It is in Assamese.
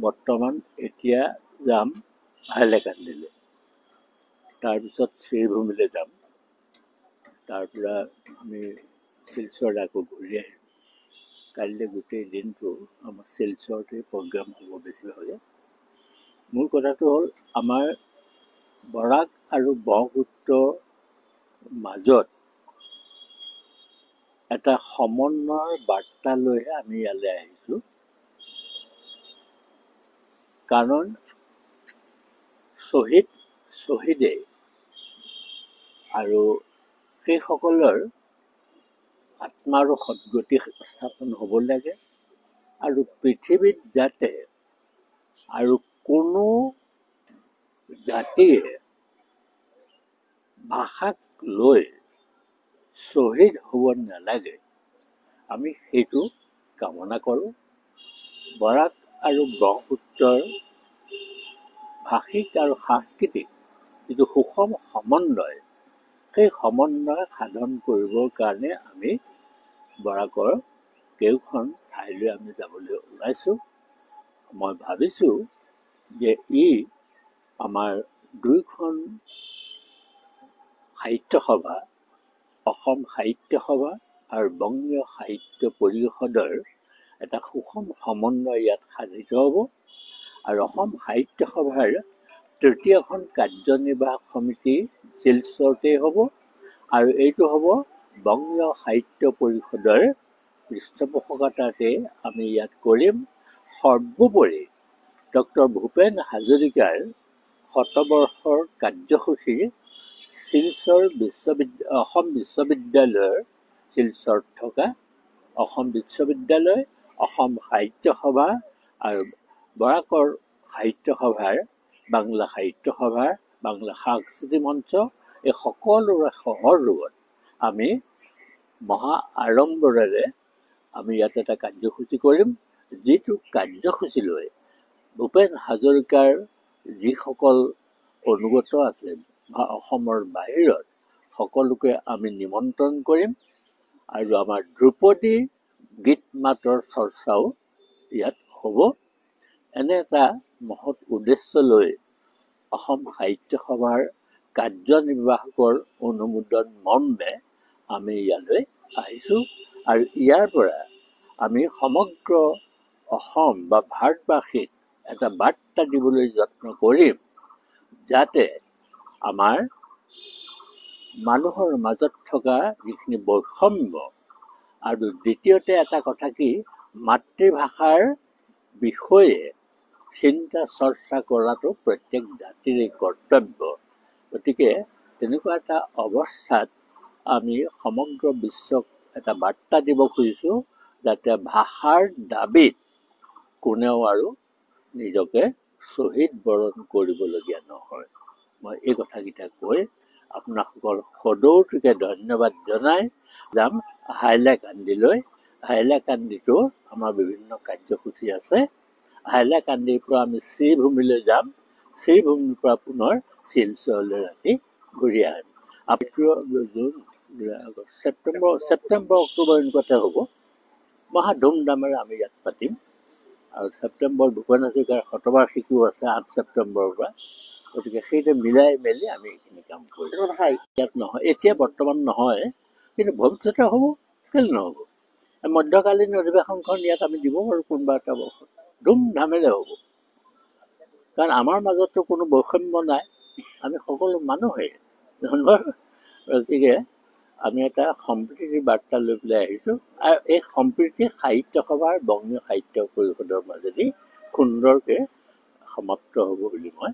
বৰ্তমান এতিয়া যাম হাইলাকান্দিলৈ, তাৰপিছত শ্ৰীভূমিলৈ যাম, তাৰ পৰা আমি শিলচৰ আকৌ ঘূৰি আহিম। কাইলৈ গোটেই দিনটো আমাৰ শিলচৰতে প্ৰগ্ৰাম হ'ব বেছিভাগে। মূল কথাটো হ'ল আমাৰ বৰাক আৰু ব্ৰহ্মপুত্ৰৰ মাজত এটা সমন্বয়ৰ বাৰ্তা লৈহে আমি ইয়ালৈ আহিছোঁ। কাৰণ শ্বহীদে আৰু সেইসকলৰ আত্মাৰো সদ্গতি স্থাপন হ'ব লাগে, আৰু পৃথিৱীত যাতে আৰু কোনো জাতিয়ে ভাষাক লৈ শ্বহীদ হ'ব নালাগে, আমি সেইটো কামনা কৰোঁ। বৰাক আৰু ব্ৰহ্মপুত্ৰৰ ভাষিক আৰু সাংস্কৃতিক যিটো সুষম সমন্বয়, সেই সমন্বয় সাধন কৰিবৰ কাৰণে আমি বৰাকৰ কেইখন ঠাইলৈ আমি যাবলৈ ওলাইছোঁ। মই ভাবিছোঁ যে ই আমাৰ দুয়োখন সাহিত্য সভা, অসম সাহিত্য সভা আৰু বংগীয় সাহিত্য পৰিষদৰ এটা সুষম সমন্বয় ইয়াত সাধিত হ'ব। আৰু অসম সাহিত্য সভাৰ তৃতীয়খন কাৰ্যনিৰ্বাহক সমিতি শিলচৰতেই হ'ব, আৰু এইটো হ'ব বংগীয় সাহিত্য পৰিষদৰ পৃষ্ঠপোষকতাতে আমি ইয়াত কৰিম। সৰ্বোপৰি ডক্টৰ ভূপেন হাজৰিকাৰ শতবৰ্ষৰ কাৰ্যসূচী শিলচৰ অসম বিশ্ববিদ্যালয়ৰ শিলচৰত থকা অসম বিশ্ববিদ্যালয়, অসম সাহিত্য সভা আৰু বৰাকৰ সাহিত্য সভাৰ, বাংলা সাহিত্য সভাৰ, বাংলা সাংস্কৃতিক মঞ্চ, এই সকলোৰে সহযোগত আমি মহা আড়ম্বৰেৰে আমি ইয়াত এটা কাৰ্যসূচী কৰিম। যিটো কাৰ্যসূচী লৈ ভূপেন হাজৰিকাৰ যিসকল অনুগত আছে বা অসমৰ বাহিৰত, সকলোকে আমি নিমন্ত্ৰণ কৰিম, আৰু আমাৰ ধ্ৰুপদী গীত মাতৰ চৰ্চাও ইয়াত হ'ব। এনে এটা মহৎ উদ্দেশ্য লৈ অসম সাহিত্য সভাৰ কাৰ্যনিৰ্বাহকৰ অনুমোদন মৰ্মে আমি ইয়ালৈ আহিছোঁ, আৰু ইয়াৰ পৰা আমি সমগ্ৰ অসম বা ভাৰতবাসীক এটা বাৰ্তা দিবলৈ যত্ন কৰিম, যাতে আমাৰ মানুহৰ মাজত থকা যিখিনি বৈষম্য, আৰু দ্বিতীয়তে এটা কথা কি, মাতৃভাষাৰ বিষয়ে চিন্তা চৰ্চা কৰাটো প্ৰত্যেক জাতিৰে কৰ্তব্য। গতিকে তেনেকুৱা এটা অৱস্থাত আমি সমগ্ৰ বিশ্বক এটা বাৰ্তা দিব খুজিছোঁ, যাতে ভাষাৰ দাবীত কোনেও আৰু নিজকে শ্বহীদ বৰণ কৰিবলগীয়া নহয়। মই এই কথাকেইটা কৈ আপোনাসকল সদৌতিকে ধন্যবাদ জনাই যাম হাইলাকান্দিলৈ। হাইলাকান্দিতো আমাৰ বিভিন্ন কাৰ্যসূচী আছে। হাইলাকান্দিৰ পৰা আমি শ্ৰীভূমিলৈ যাম, শ্ৰীভূমিৰ পৰা পুনৰ শিলচৰলৈ ৰাতি ঘূৰি আহিম। ছেপ্টেম্বৰ অক্টোবৰ এনেকুৱাতে হ'ব। মহা ধুমধামেৰে আমি ইয়াত পাতিম, আৰু ছেপ্টেম্বৰ ভূপেন হাজৰিকাৰ শতবাৰ্ষিকীও আছে 8 ছেপ্টেম্বৰৰ পৰা। গতিকে সেইটো মিলাই মেলি আমি এইখিনি কাম কৰিম। ইয়াত নহয়, এতিয়া বৰ্তমান নহয়, কিন্তু ভৱিষ্যতে হ'ব, কেলৈ নহ'ব। মধ্যকালীন অধিৱেশনখন ইয়াত আমি দিব পাৰোঁ কোনোবা এটা বৰ্ষত, ধুমধামেৰে হ'ব। কাৰণ আমাৰ মাজতো কোনো বৈষম্য নাই, আমি সকলো মানুহেই। গতিকে আমি এটা সম্প্ৰীতিৰ বাৰ্তা লৈ পেলাই আহিছোঁ, আৰু এই সম্প্ৰীতি সাহিত্য সভাৰ বংগীয় সাহিত্য পৰিষদৰ মাজেদি সুন্দৰকৈ সমাপ্ত হ'ব বুলি মই